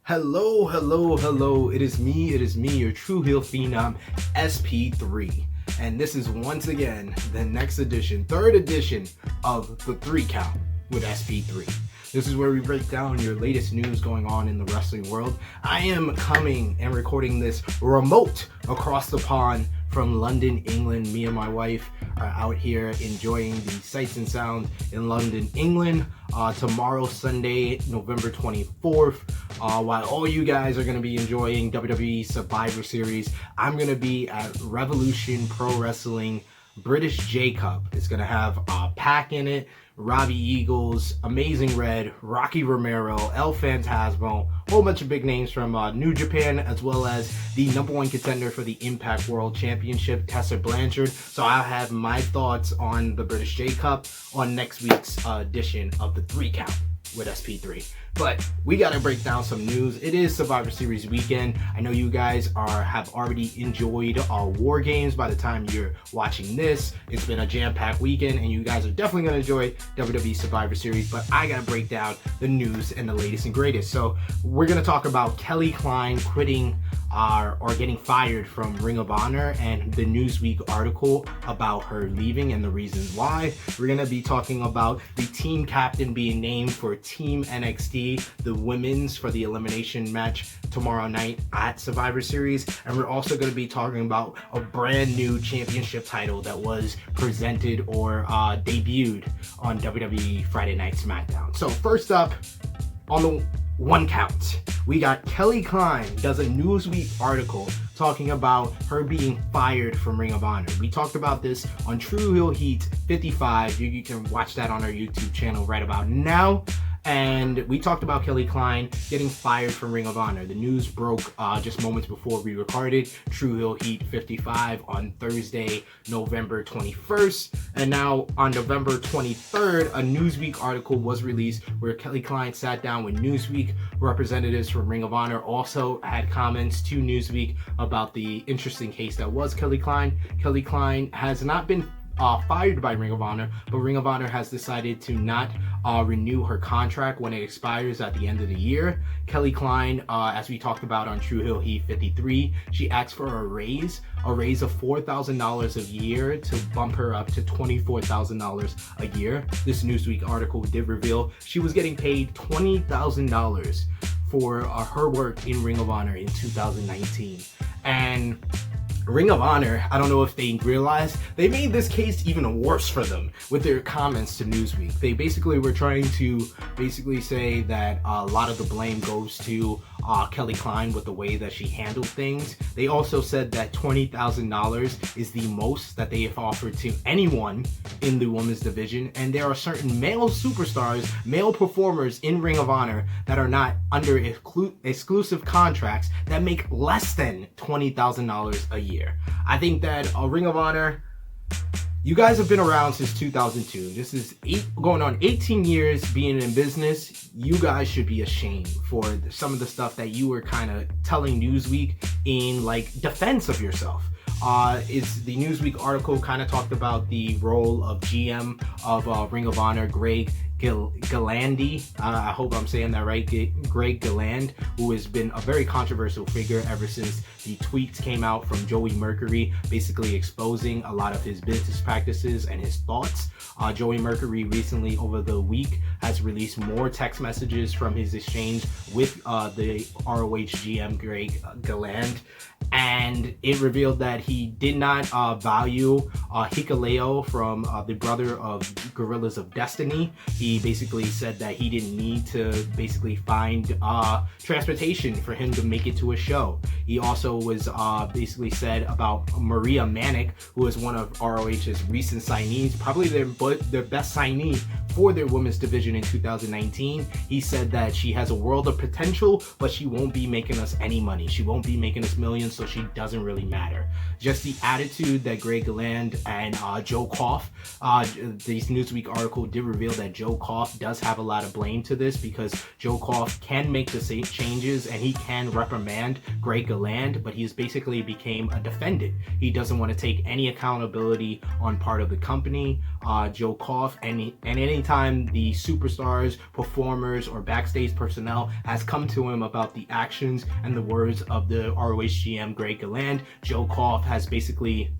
Hello. It is me, your true heel phenom, SP3. And this is once again the next edition, third edition of the 3 Count with SP3. This is where we break down your latest news going on in the wrestling world. I am coming and recording this remote across the pond from London, England. Me and my wife are out here enjoying the sights and sounds in London, England. Tomorrow, Sunday, November 24th, while all you guys are going to be enjoying WWE Survivor Series, I'm going to be at Revolution Pro Wrestling British J-Cup. It's going to have Pac in it, Robbie Eagles, Amazing Red, Rocky Romero, El Phantasmo, a whole bunch of big names from New Japan, as well as the #1 contender for the Impact World Championship, Tessa Blanchard. So I'll have my thoughts on the British J-Cup on next week's edition of the 3 Count with SP3. But we gotta break down some news. It is Survivor Series weekend. I know you guys have already enjoyed War Games by the time you're watching this. It's been a jam-packed weekend, and you guys are definitely gonna enjoy WWE Survivor Series. But I gotta break down the news and the latest and greatest. So we're gonna talk about Kelly Klein quitting or getting fired from Ring of Honor and the Newsweek article about her leaving and the reasons why. We're gonna be talking about the team captain being named for Team NXT, the women's, for the elimination match tomorrow night at Survivor Series. And we're also going to be talking about a brand new championship title that was presented or debuted on WWE Friday Night Smackdown. So first up, on the 1 Count, we got Kelly Klein does a Newsweek article talking about her being fired from Ring of Honor. We talked about this on True Heel Heat 55. You can watch that on our YouTube channel right about now. And we talked about Kelly Klein getting fired from Ring of Honor. The news broke just moments before we recorded True Heel Heat 55 on Thursday, November 21st. And now on November 23rd, a Newsweek article was released where Kelly Klein sat down with Newsweek representatives from Ring of Honor, also had comments to Newsweek about the interesting case that was Kelly Klein. Kelly Klein has not been fired by Ring of Honor, but Ring of Honor has decided to not renew her contract when it expires at the end of the year. Kelly Klein, as we talked about on True Heel Heat 53, she asked for a raise of $4,000 a year to bump her up to $24,000 a year. This Newsweek article did reveal she was getting paid $20,000 for her work in Ring of Honor in 2019. And Ring of Honor, I don't know if they realized, they made this case even worse for them with their comments to Newsweek. They basically were trying to say that a lot of the blame goes to Kelly Klein with the way that she handled things. They also said that $20,000 is the most that they have offered to anyone in the women's division, and there are certain male superstars, male performers in Ring of Honor that are not under exclusive contracts that make less than $20,000 a year. I think that Ring of Honor, you guys have been around since 2002. This is going on 18 years being in business. You guys should be ashamed for some of the stuff that you were kind of telling Newsweek in defense of yourself. It's the Newsweek article kind of talked about the role of GM of Ring of Honor, Greg Galandi, I hope I'm saying that right, Greg Galland, who has been a very controversial figure ever since the tweets came out from Joey Mercury, basically exposing a lot of his business practices and his thoughts. Joey Mercury recently, over the week, has released more text messages from his exchange with the ROH GM Greg Galland, and it revealed that he did not value Hikuleo from the brother of Gorillas of Destiny. He basically said that he didn't need to basically find transportation for him to make it to a show. He also was basically said about Maria Manic, who is one of ROH's recent signees, probably their best signee for their women's division in 2019. He said that she has a world of potential, but she won't be making us any money. She won't be making us millions. so she doesn't really matter. Just the attitude that Greg Galand and Joe Koff, this Newsweek article did reveal that Joe Koff does have a lot of blame to this, because Joe Koff can make the same changes and he can reprimand Greg Galand, but he's basically became a defendant. He doesn't want to take any accountability on part of the company. Joe Koff, and anytime the superstars, performers, or backstage personnel has come to him about the actions and the words of the ROH GM Greg Galand, Joe Koff has basically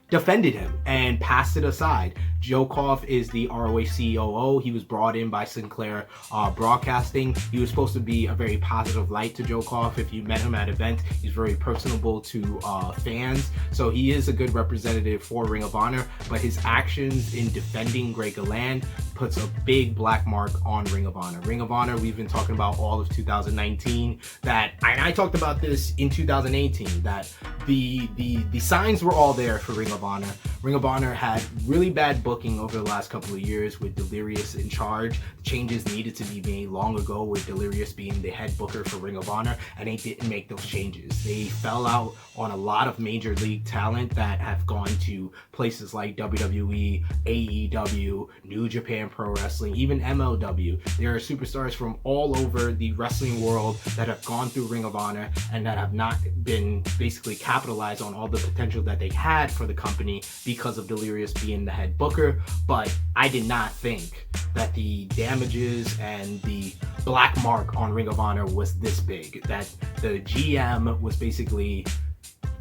defended him and passed it aside. Joe Koff is the ROH COO. He was brought in by Sinclair Broadcasting. He was supposed to be a very positive light to Joe Koff. If you met him at events, he's very personable to fans. So he is a good representative for Ring of Honor, but his actions in defending Greg Galand puts a big black mark on Ring of Honor. Ring of Honor, we've been talking about all of 2019, that, and I talked about this in 2018, that the signs were all there for Ring of Honor. Ring of Honor had really bad booking over the last couple of years with Delirious in charge. Changes needed to be made long ago with Delirious being the head booker for Ring of Honor, and they didn't make those changes. They fell out on a lot of major league talent that have gone to places like WWE, AEW, New Japan Pro Wrestling, even MLW. There are superstars from all over the wrestling world that have gone through Ring of Honor and that have not been basically capitalized on all the potential that they had for the company because of Delirious being the head booker. But I did not think that the damages and the black mark on Ring of Honor was this big, that the GM was basically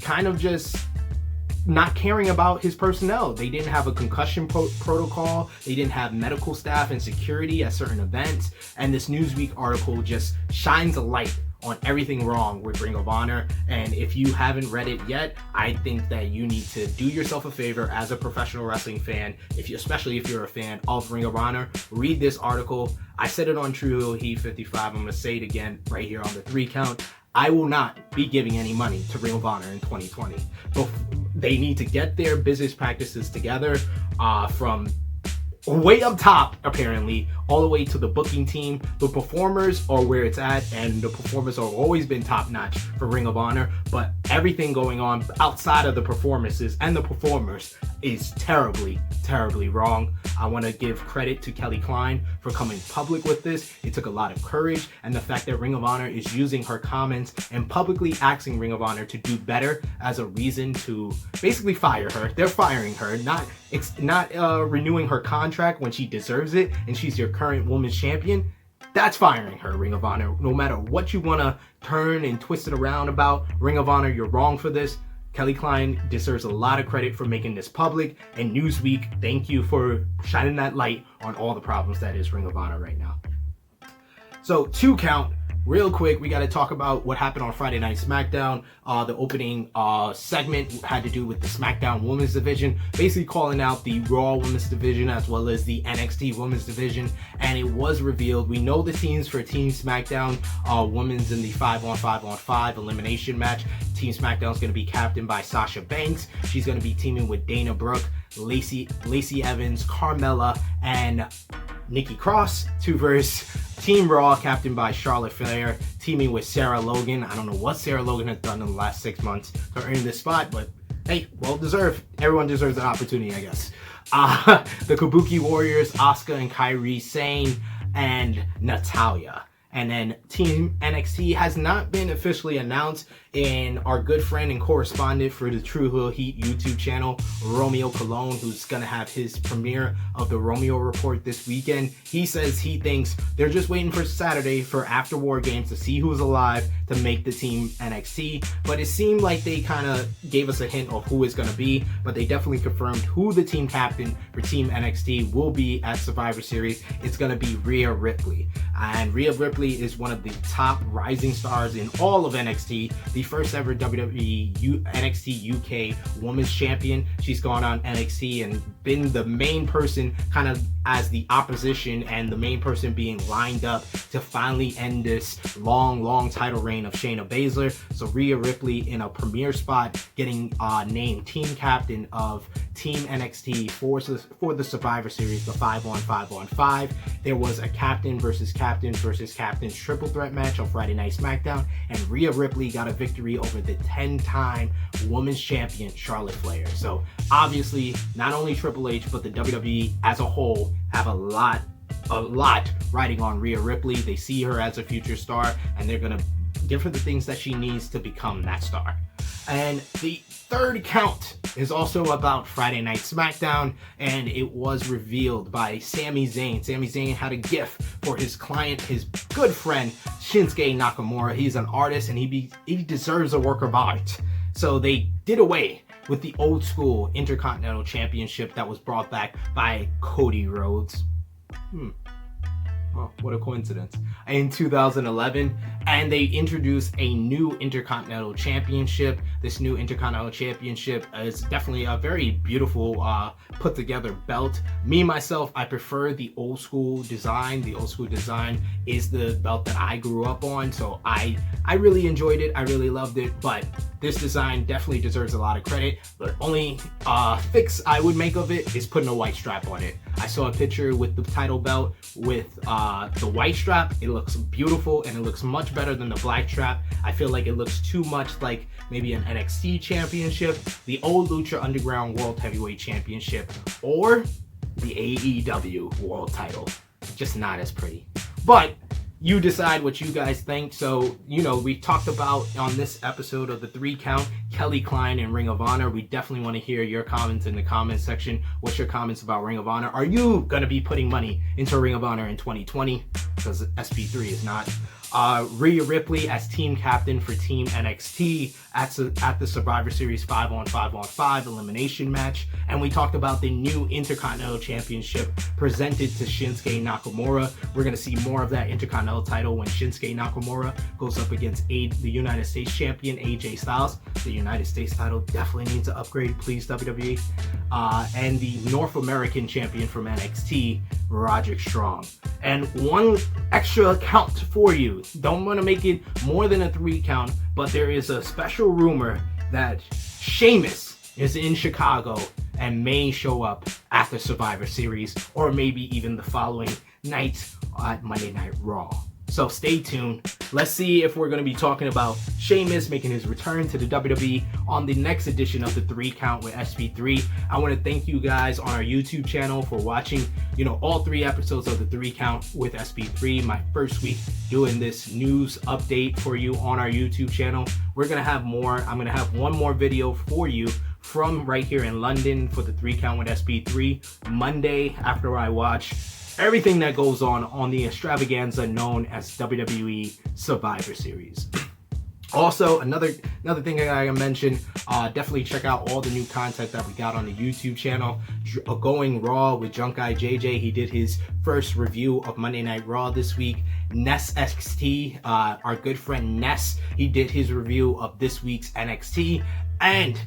kind of just not caring about his personnel. They didn't have a concussion protocol. They didn't have medical staff and security at certain events. And this Newsweek article just shines a light on everything wrong with Ring of Honor. And if you haven't read it yet, I think that you need to do yourself a favor as a professional wrestling fan, especially if you're a fan of Ring of Honor. Read this article. I said it on True Heel Heat 55. I'm going to say it again right here on the 3 count. I will not be giving any money to Ring of Honor in 2020. But they need to get their business practices together from way up top, apparently, all the way to the booking team. The performers are where it's at, and the performers have always been top notch for Ring of Honor, but everything going on outside of the performances and the performers is terribly, terribly wrong. I want to give credit to Kelly Klein for coming public with this. It took a lot of courage, and the fact that Ring of Honor is using her comments and publicly asking Ring of Honor to do better as a reason to basically fire her. They're firing her, not renewing her contract when she deserves it and she's your current women's champion. That's firing her, Ring of Honor. No matter what you want to turn and twist it around about, Ring of Honor, you're wrong for this. Kelly Klein deserves a lot of credit for making this public, and Newsweek, thank you for shining that light on all the problems that is Ring of Honor right now. So 2 count. Real quick, we got to talk about what happened on Friday Night Smackdown. The opening segment had to do with the Smackdown Women's Division, basically calling out the Raw Women's Division as well as the NXT Women's Division. And it was revealed, we know the teams for Team Smackdown, Women's in the 5-on-5-on-5 elimination match. Team Smackdown is going to be captained by Sasha Banks. She's going to be teaming with Dana Brooke, Lacey Evans, Carmella, and Nikki Cross to verse Team Raw, captained by Charlotte Flair, teaming with Sarah Logan. I don't know what Sarah Logan has done in the last 6 months to earn this spot, but hey, well deserved. Everyone deserves an opportunity, I guess. The Kabuki Warriors, Asuka and Kairi Sane, and Natalya. And then Team NXT has not been officially announced, and our good friend and correspondent for the True Heel Heat YouTube channel, Romeo Colon, who's going to have his premiere of the Romeo Report this weekend, he says he thinks they're just waiting for Saturday for after War Games to see who's alive to make the Team NXT. But it seemed like they kind of gave us a hint of who it's going to be, but they definitely confirmed who the team captain for Team NXT will be at Survivor Series. It's going to be Rhea Ripley. And Rhea Ripley is one of the top rising stars in all of NXT, the first ever WWE NXT UK Women's Champion. She's gone on NXT and been the main person kind of as the opposition and the main person being lined up to finally end this long title reign of Shayna Baszler. So Rhea Ripley in a premier spot, getting named team captain of Team NXT for the Survivor Series, the 5-on-5-on-5. There was a captain versus captain versus captain Captains Triple Threat match on Friday Night Smackdown, and Rhea Ripley got a victory over the 10-time Women's Champion Charlotte Flair. So obviously, not only Triple H, but the WWE as a whole have a lot riding on Rhea Ripley. They see her as a future star, and they're gonna give her the things that she needs to become that star. And the third count is also about Friday Night Smackdown, and it was revealed by Sami Zayn. Sami Zayn had a gift for his client, his good friend Shinsuke Nakamura. He's an artist, and he deserves a work of art. So they did away with the old school Intercontinental Championship that was brought back by Cody Rhodes. Oh, what a coincidence. In 2011, and they introduced a new Intercontinental Championship. This new Intercontinental Championship is definitely a very beautiful put together belt. Me, myself, I prefer the old school design. The old school design is the belt that I grew up on, so I really enjoyed it. I really loved it, but this design definitely deserves a lot of credit. The only fix I would make of it is putting a white strap on it. I saw a picture with the title belt with the white strap. It looks beautiful, and it looks much better than the black strap. I feel like it looks too much like maybe an NXT championship, the old Lucha Underground World Heavyweight Championship, or the AEW World Title. Just not as pretty. But you decide what you guys think. So, we talked about on this episode of the 3 Count, Kelly Klein and Ring of Honor. We definitely want to hear your comments in the comments section. What's your comments about Ring of Honor? Are you going to be putting money into Ring of Honor in 2020? Because SP3 is not. Rhea Ripley as team captain for Team NXT at the Survivor Series 5-on-5-on-5 elimination match. And we talked about the new Intercontinental Championship presented to Shinsuke Nakamura. We're going to see more of that Intercontinental title when Shinsuke Nakamura goes up against the United States champion AJ Styles. The United States title definitely needs an upgrade, please, WWE. And the North American champion from NXT, Roderick Strong. And one extra count for you. Don't want to make it more than a 3 count, but there is a special rumor that Sheamus is in Chicago and may show up at the Survivor Series, or maybe even the following night at Monday Night Raw. So stay tuned. Let's see if we're going to be talking about Sheamus making his return to the WWE on the next edition of the 3 Count with SP3. I want to thank you guys on our YouTube channel for watching, all 3 episodes of the 3 Count with SP3. My first week doing this news update for you on our YouTube channel. We're going to have more. I'm going to have one more video for you from right here in London for the 3 Count with SP3 Monday after I watch everything that goes on the extravaganza known as WWE Survivor Series. Also, another thing I gotta mention, definitely check out all the new content that we got on the YouTube channel. Going Raw with Drunk Guy JJ, he did his first review of Monday Night Raw this week. Ness XT, our good friend Ness, he did his review of this week's NXT. And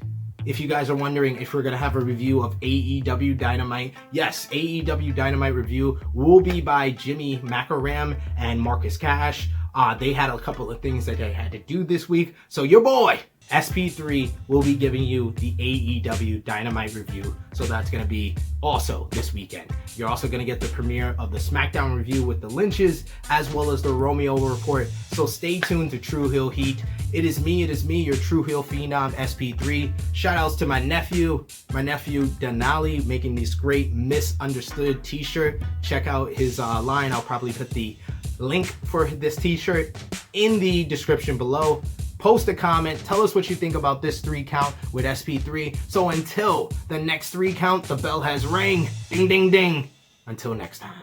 if you guys are wondering if we're going to have a review of AEW Dynamite, yes, AEW Dynamite review will be by Jimmy Macaram and Marcus Cash. They had a couple of things that they had to do this week. So your boy, SP3, will be giving you the AEW Dynamite review. So that's going to be also this weekend. You're also going to get the premiere of the Smackdown review with the Lynches, as well as the Romeo Report. So stay tuned to True Heel Heat. It is me, your True Heel Phenom, SP3. Shout outs to my nephew Denali, making this great misunderstood t-shirt. Check out his line. I'll probably put the link for this t-shirt in the description below. Post a comment, tell us what you think about this 3 Count with SP3. So until the next 3 Count, the bell has rang. Ding, ding, ding. Until next time.